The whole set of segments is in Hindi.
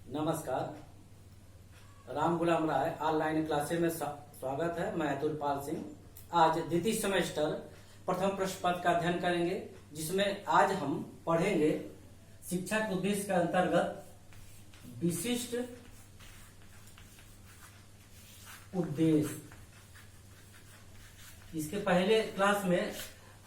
नमस्कार। राम गुलाम राय ऑनलाइन क्लासेस में स्वागत है। मैं अतुल पाल सिंह। आज द्वितीय सेमेस्टर प्रथम प्रश्न पत्र का अध्ययन करेंगे, जिसमें आज हम पढ़ेंगे शिक्षा के उद्देश्य के अंतर्गत विशिष्ट उद्देश्य। इसके पहले क्लास में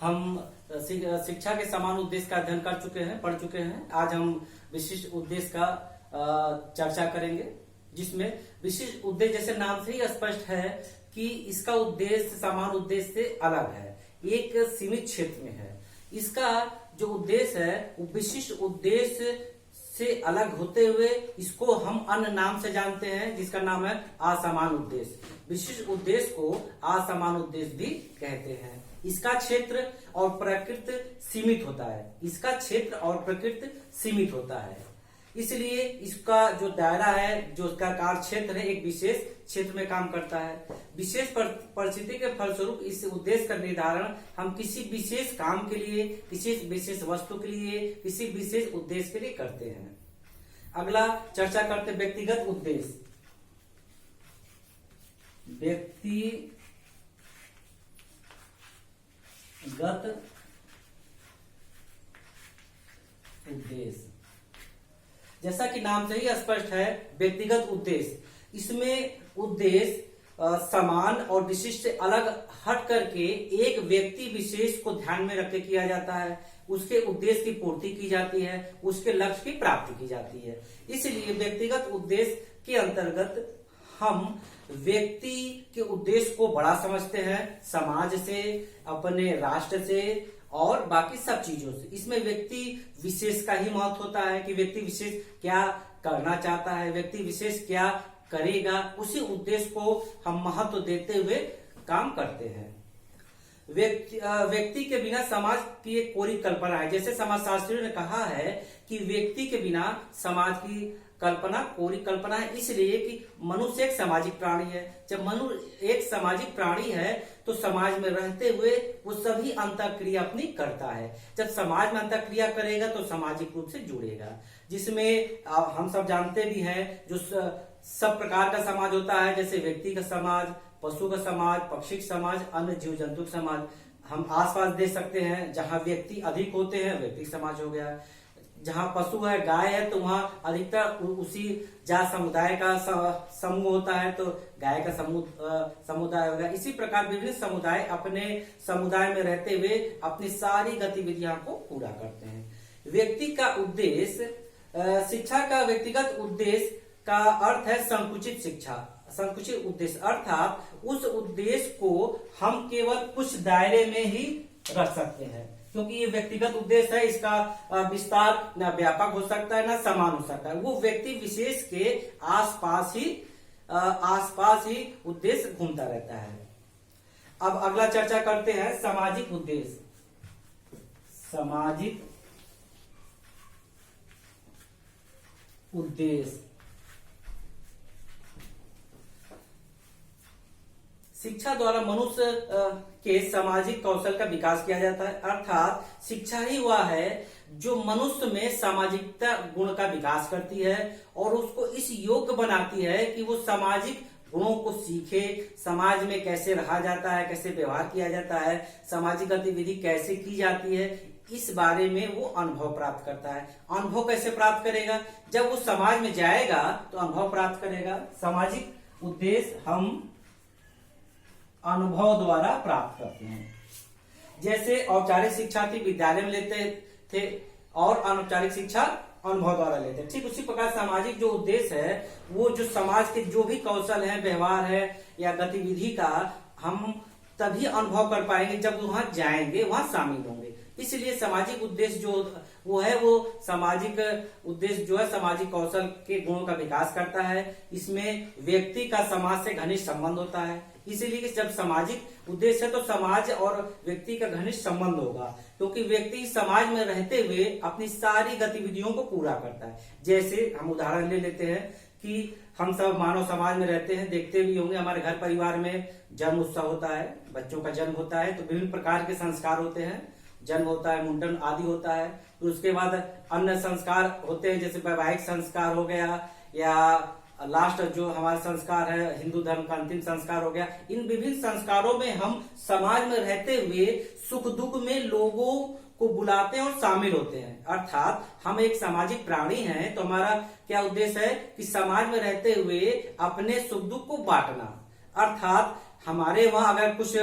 हम शिक्षा के समान उद्देश्य का अध्ययन पढ़ चुके हैं। आज हम विशिष्ट उद्देश्य का चर्चा करेंगे, जिसमें विशिष्ट उद्देश्य जैसे नाम से ही स्पष्ट है कि इसका उद्देश्य समान उद्देश्य से अलग है, एक सीमित क्षेत्र में है। इसका जो उद्देश्य है वो विशिष्ट उद्देश्य से अलग होते हुए इसको हम अन्य नाम से जानते हैं, जिसका नाम है असमान उद्देश्य। विशिष्ट उद्देश्य को असमान उद्देश्य भी कहते हैं। इसका क्षेत्र और प्रकृति सीमित होता है, इसलिए इसका जो दायरा है, जो इसका कार्य क्षेत्र है, एक विशेष क्षेत्र में काम करता है। विशेष परिस्थिति के फलस्वरूप इस उद्देश्य का निर्धारण हम किसी विशेष काम के लिए, किसी विशेष वस्तु के लिए, किसी विशेष उद्देश्य के लिए करते हैं। अगला चर्चा करते व्यक्तिगत उद्देश्य। व्यक्तिगत उद्देश्य जैसा कि नाम से ही स्पष्ट है, व्यक्तिगत उद्देश्य। इसमें उद्देश्य समान और विशिष्ट से अलग हट करके एक व्यक्ति विशेष को ध्यान में रख के किया जाता है। उसके उद्देश्य की पूर्ति की जाती है, उसके लक्ष्य की प्राप्ति की जाती है। इसलिए व्यक्तिगत उद्देश्य के अंतर्गत हम व्यक्ति के उद्देश्य को बड़ा समझते हैं, समाज से, अपने राष्ट्र से और बाकी सब चीजों से। इसमें व्यक्ति विशेष का ही महत्व होता है कि व्यक्ति विशेष क्या करना चाहता है, व्यक्ति विशेष क्या करेगा, उसी उद्देश्य को हम महत्व देते हुए काम करते हैं। व्यक्ति के बिना समाज की एक कोरी कल्पना है। जैसे समाजशास्त्रियों ने कहा है कि व्यक्ति के बिना समाज की कल्पना कोरी कल्पना है, इसलिए कि मनुष्य एक सामाजिक प्राणी है। जब मनुष्य एक सामाजिक प्राणी है तो समाज में रहते हुए वो सभी अंतःक्रिया अपनी करता है। जब समाज में अंतःक्रिया करेगा तो सामाजिक रूप से जुड़ेगा, जिसमें हम सब जानते भी हैं जो सब प्रकार का समाज होता है, जैसे व्यक्ति का समाज, पशु का समाज, पक्षी का समाज, अन्य जीव जंतु का समाज। हम आसपास देख सकते हैं जहां व्यक्ति अधिक होते हैं व्यक्ति समाज हो गया, जहां पशु है, गाय है, तो वहां अधिकतर उसी जात समुदाय का समूह होता है, तो गाय का समुदाय हो गया। इसी प्रकार विभिन्न समुदाय अपने समुदाय में रहते हुए अपनी सारी गतिविधियां को पूरा करते हैं। व्यक्ति का उद्देश्य, शिक्षा का व्यक्तिगत उद्देश्य का अर्थ है संकुचित शिक्षा। संकुचित उद्देश्य अर्थात उस उद्देश्य को हम केवल कुछ दायरे में ही रख सकते हैं, क्योंकि ये व्यक्तिगत उद्देश्य है। इसका विस्तार न व्यापक हो सकता है, न समान हो सकता है। वो व्यक्ति विशेष के आसपास ही उद्देश्य घूमता रहता है। अब अगला चर्चा करते हैं सामाजिक उद्देश्य। सामाजिक उद्देश्य शिक्षा द्वारा मनुष्य के सामाजिक कौशल का विकास किया जाता है। अर्थात शिक्षा ही वह है जो मनुष्य में सामाजिकता गुण का विकास करती है और उसको इस योग्य बनाती है कि वो सामाजिक गुणों को सीखे, समाज में कैसे रहा जाता है, कैसे व्यवहार किया जाता है, सामाजिक गतिविधि कैसे की जाती है, इस बारे में वो अनुभव प्राप्त करता है। अनुभव कैसे प्राप्त करेगा? जब वो समाज में जाएगा तो अनुभव प्राप्त करेगा। सामाजिक उद्देश्य हम अनुभव द्वारा प्राप्त करते हैं। जैसे औपचारिक शिक्षा थी विद्यालय में लेते थे और अनौपचारिक शिक्षा अनुभव द्वारा लेते हैं, ठीक उसी प्रकार सामाजिक जो उद्देश्य है वो जो समाज के जो भी कौशल है, व्यवहार है या गतिविधि का हम तभी अनुभव कर पाएंगे जब वहां जाएंगे, वहां शामिल होंगे। इसलिए सामाजिक उद्देश्य जो वो है, वो सामाजिक उद्देश्य जो है सामाजिक कौशल के गुणों का विकास करता है। इसमें व्यक्ति का समाज से घनिष्ठ संबंध होता है, इसीलिए जब सामाजिक उद्देश्य है तो समाज और व्यक्ति का घनिष्ठ संबंध होगा, क्योंकि व्यक्ति समाज में रहते हुए अपनी सारी गतिविधियों को पूरा करता है। जैसे हम उदाहरण ले लेते हैं कि हम सब मानव समाज में रहते हैं, देखते भी होंगे हमारे घर परिवार में जन्म उत्सव होता है, बच्चों का जन्म होता है, तो विभिन्न प्रकार के संस्कार होते हैं। जन्म होता है, मुंडन आदि होता है, तो उसके बाद अन्य संस्कार होते हैं, जैसे वैवाहिक संस्कार हो गया या लास्ट जो हमारा संस्कार है हिंदू धर्म का अंतिम संस्कार हो गया, इन विभिन्न संस्कारों में हम समाज में रहते हुए सुख दुख में लोगों को बुलाते हैं और शामिल होते हैं। अर्थात हम एक सामाजिक प्राणी हैं, तो हमारा क्या उद्देश्य है कि समाज में रहते हुए अपने सुख दुख को बांटना। अर्थात हमारे वहां अगर कुछ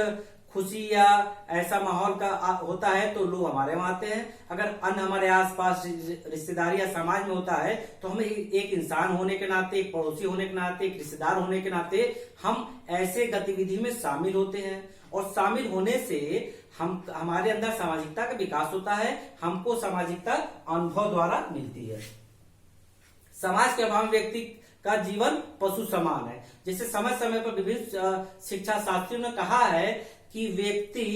खुशी या ऐसा माहौल का होता है तो लोग हमारे वहां आते हैं। अगर अन्य हमारे आसपास रिश्तेदारी या समाज में होता है तो हमें एक इंसान होने के नाते, एक पड़ोसी होने के नाते, एक रिश्तेदार होने के नाते हम ऐसे गतिविधि में शामिल होते हैं, और शामिल होने से हमारे अंदर सामाजिकता का विकास होता है। हमको सामाजिकता अनुभव द्वारा मिलती है। समाज के अभाव व्यक्ति का जीवन पशु समान है। जैसे समय समय पर विभिन्न शिक्षा शास्त्रियों ने कहा है कि व्यक्ति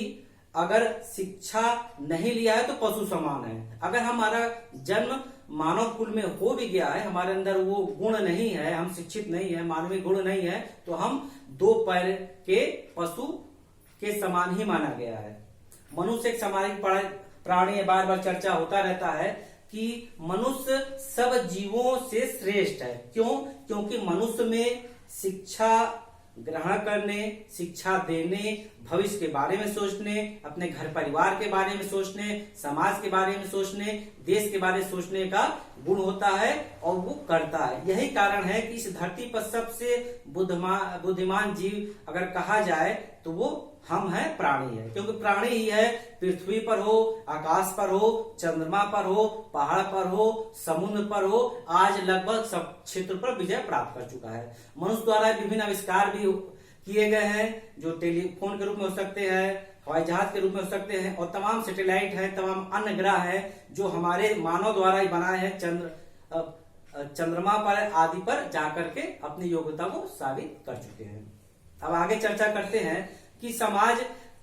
अगर शिक्षा नहीं लिया है तो पशु समान है। अगर हमारा जन्म मानव कुल में हो भी गया है, हमारे अंदर वो गुण नहीं है, हम शिक्षित नहीं है, मानवीय गुण नहीं है, तो हम दो पैर के पशु के समान ही माना गया है। मनुष्य एक सामाजिक प्राणी है। बार बार चर्चा होता रहता है कि मनुष्य सब जीवों से श्रेष्ठ है। क्यों? क्योंकि मनुष्य में शिक्षा ग्रहण करने, शिक्षा देने, भविष्य के बारे में सोचने, अपने घर परिवार के बारे में सोचने, समाज के बारे में सोचने, देश के बारे में सोचने का गुण होता है, और वो करता है। यही कारण है कि इस धरती पर सबसे बुद्धिमान जीव अगर कहा जाए तो वो हम है, प्राणी है। क्योंकि प्राणी ही है, पृथ्वी पर हो, आकाश पर हो, चंद्रमा पर हो, पहाड़ पर हो, समुद्र पर हो, आज लगभग सब क्षेत्र पर विजय प्राप्त कर चुका है। मनुष्य द्वारा विभिन्न आविष्कार भी किए गए हैं, जो टेलीफोन के रूप में हो सकते हैं, हवाई जहाज के रूप में हो सकते हैं, और तमाम सैटेलाइट है, तमाम अन्य ग्रह है जो हमारे मानव द्वारा ही बनाए हैं। चंद्रमा पर आदि पर जाकर के अपनी योग्यता को साबित कर चुके हैं। अब आगे चर्चा करते हैं कि समाज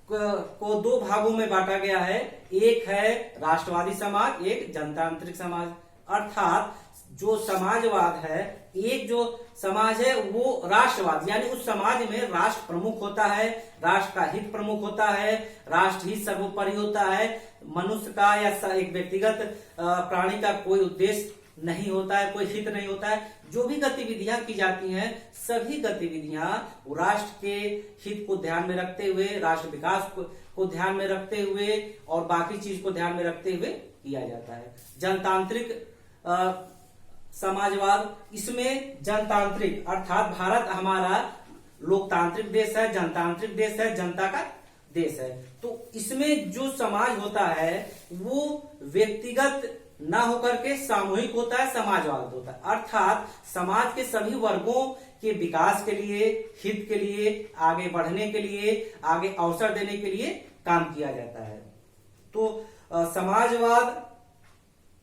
को दो भागों में बांटा गया है। एक है राष्ट्रवादी समाज, एक जनतांत्रिक समाज। अर्थात जो समाजवाद है, एक जो समाज है वो राष्ट्रवाद, यानी उस समाज में राष्ट्र प्रमुख होता है, राष्ट्र का हित प्रमुख होता है, राष्ट्र ही सर्वोपरि होता है। मनुष्य का या एक व्यक्तिगत प्राणी का कोई उद्देश्य नहीं होता है, कोई हित नहीं होता है। जो भी गतिविधियां की जाती हैं, सभी गतिविधियां राष्ट्र के हित को ध्यान में रखते हुए, राष्ट्र विकास को ध्यान में रखते हुए और बाकी चीज को ध्यान में रखते हुए किया जाता है। जनतांत्रिक समाजवाद, इसमें जनतांत्रिक अर्थात भारत हमारा लोकतांत्रिक देश है, जनतांत्रिक देश है, जनता का देश है। तो इसमें जो समाज होता है वो व्यक्तिगत ना होकर के सामूहिक होता है, समाजवाद होता है। अर्थात समाज के सभी वर्गों के विकास के लिए, हित के लिए, आगे बढ़ने के लिए, आगे अवसर देने के लिए काम किया जाता है। तो समाजवाद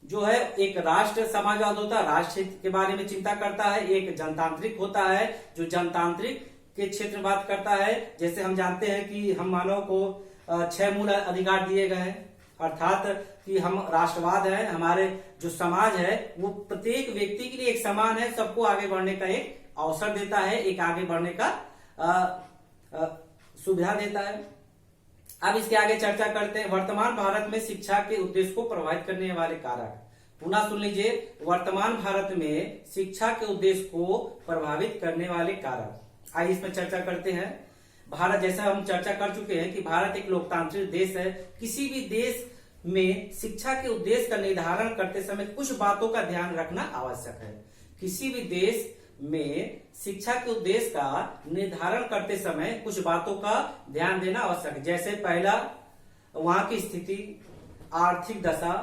जो है एक राष्ट्र समाजवाद होता है, राष्ट्र हित के बारे में चिंता करता है। एक जनतांत्रिक होता है जो जनतांत्रिक के क्षेत्र में बात करता है। जैसे हम जानते हैं कि हम मानव को 6 मूल अधिकार दिए गए हैं, अर्थात कि हम राष्ट्रवाद है, हमारे जो समाज है वो प्रत्येक व्यक्ति के लिए एक समान है, सबको आगे बढ़ने का एक अवसर देता है, एक आगे बढ़ने का सुविधा देता है। अब इसके आगे चर्चा करते हैं वर्तमान भारत में शिक्षा के उद्देश्य को प्रभावित करने वाले कारक। पुनः सुन लीजिए, वर्तमान भारत में शिक्षा के उद्देश्य को प्रभावित करने वाले कारक। आइए इसमें चर्चा करते हैं। भारत, जैसा हम चर्चा कर चुके हैं कि भारत एक लोकतांत्रिक देश है। किसी भी देश में शिक्षा के उद्देश्य का निर्धारण करते समय कुछ बातों का ध्यान रखना आवश्यक है। किसी भी देश में शिक्षा के उद्देश्य का निर्धारण करते समय कुछ बातों का ध्यान देना आवश्यक है। जैसे पहला, वहां की स्थिति, आर्थिक दशा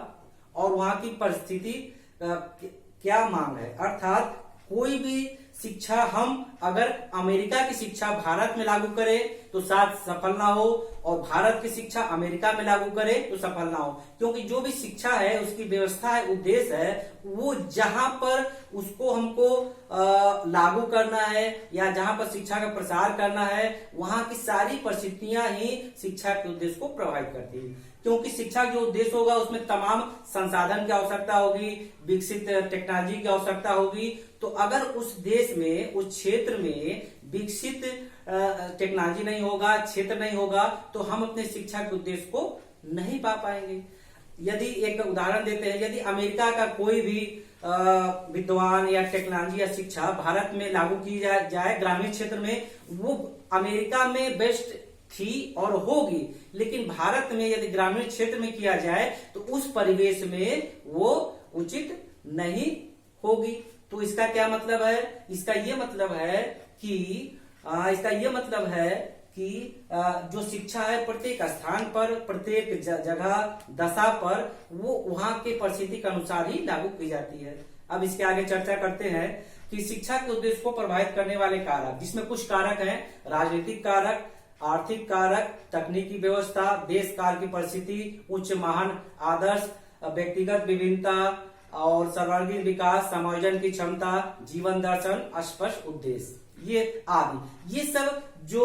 और वहां की परिस्थिति क्या मांग है। अर्थात कोई भी शिक्षा हम अगर अमेरिका की शिक्षा भारत में लागू करें तो शायद सफल ना हो, और भारत की शिक्षा अमेरिका में लागू करें तो सफल ना हो। क्योंकि जो भी शिक्षा है, उसकी व्यवस्था है, उद्देश्य है, वो जहां पर उसको हमको लागू करना है या जहां पर शिक्षा का प्रसार करना है, वहां की सारी परिस्थितियां ही शिक्षा के उद्देश्य को प्रभावित करती है। क्योंकि शिक्षा जो उद्देश्य होगा उसमें तमाम संसाधन की आवश्यकता होगी, विकसित टेक्नोलॉजी की आवश्यकता होगी। तो अगर उस देश में, उस क्षेत्र में विकसित टेक्नोलॉजी नहीं होगा, क्षेत्र नहीं होगा, तो हम अपने शिक्षा के उद्देश्य को नहीं पा पाएंगे। यदि एक उदाहरण देते हैं, यदि अमेरिका का कोई भी विद्वान या टेक्नोलॉजी या शिक्षा भारत में लागू की जाए ग्रामीण क्षेत्र में, वो अमेरिका में बेस्ट थी और होगी, लेकिन भारत में यदि ग्रामीण क्षेत्र में किया जाए तो उस परिवेश में वो उचित नहीं होगी। तो इसका क्या मतलब है? इसका ये मतलब है कि जो शिक्षा है प्रत्येक स्थान पर, प्रत्येक जगह दशा पर वो वहां के परिस्थिति के अनुसार ही लागू की जाती है। अब इसके आगे चर्चा करते हैं कि शिक्षा के उद्देश्य को प्रभावित करने वाले कारक, जिसमें कुछ कारक हैं राजनीतिक कारक, आर्थिक कारक, तकनीकी व्यवस्था, देश काल की परिस्थिति, उच्च महान आदर्श, व्यक्तिगत विभिन्नता और सर्वांगीण विकास, समायोजन की क्षमता, जीवन दर्शन, स्पष्ट उद्देश्य, ये आदि। ये सब जो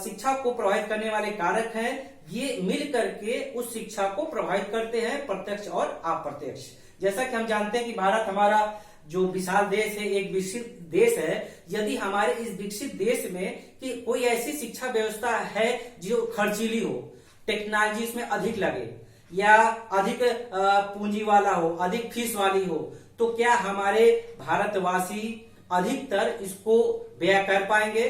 शिक्षा को प्रभावित करने वाले कारक हैं, ये मिल करके उस शिक्षा को प्रभावित करते हैं, प्रत्यक्ष और अप्रत्यक्ष। जैसा कि हम जानते हैं कि भारत हमारा जो विशाल देश है, एक विकसित देश है। यदि हमारे इस विकसित देश में कि कोई ऐसी शिक्षा व्यवस्था है जो खर्चीली हो, टेक्नोलॉजी इसमें अधिक लगे या अधिक पूंजी वाला हो, अधिक फीस वाली हो, तो क्या हमारे भारतवासी अधिकतर इसको व्यय कर पाएंगे?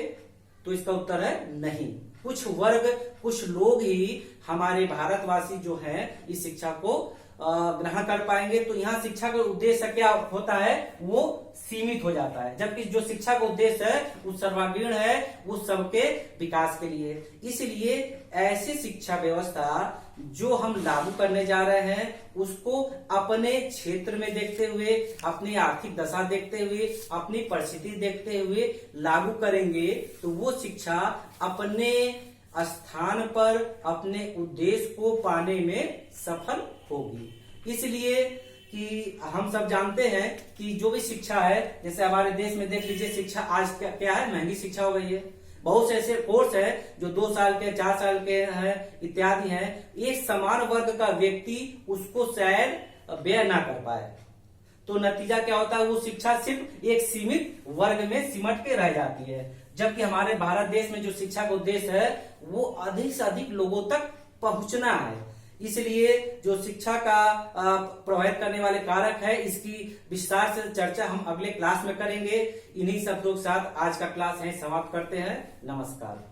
तो इसका उत्तर है नहीं। कुछ वर्ग, कुछ लोग ही हमारे भारतवासी जो हैं इस शिक्षा को ग्रहण कर पाएंगे। तो यहाँ शिक्षा का उद्देश्य क्या होता है? वो सीमित हो जाता है, जबकि जो शिक्षा का उद्देश्य है वो सर्वांगीण है, वो सबके विकास के लिए। इसलिए ऐसी शिक्षा व्यवस्था जो हम लागू करने जा रहे हैं उसको अपने क्षेत्र में देखते हुए, अपनी आर्थिक दशा देखते हुए, अपनी परिस्थिति देखते हुए लागू करेंगे तो वो शिक्षा अपने स्थान पर अपने उद्देश्य को पाने में सफल होगी। इसलिए कि हम सब जानते हैं कि जो भी शिक्षा है, जैसे हमारे देश में देख लीजिए, शिक्षा आज क्या है, महंगी शिक्षा हो गई है। बहुत से ऐसे कोर्स है जो 2 साल के, 4 साल के हैं, इत्यादि हैं। एक समान वर्ग का व्यक्ति उसको शायद व्यय ना कर पाए, तो नतीजा क्या होता है? वो शिक्षा सिर्फ एक सीमित वर्ग में सिमट के रह जाती है। जबकि हमारे भारत देश में जो शिक्षा का उद्देश्य है वो अधिक से अधिक लोगों तक पहुंचना है। इसलिए जो शिक्षा का प्रभावित करने वाले कारक है, इसकी विस्तार से चर्चा हम अगले क्लास में करेंगे। इन्हीं शब्दों के साथ आज का क्लास यहीं समाप्त करते हैं। नमस्कार।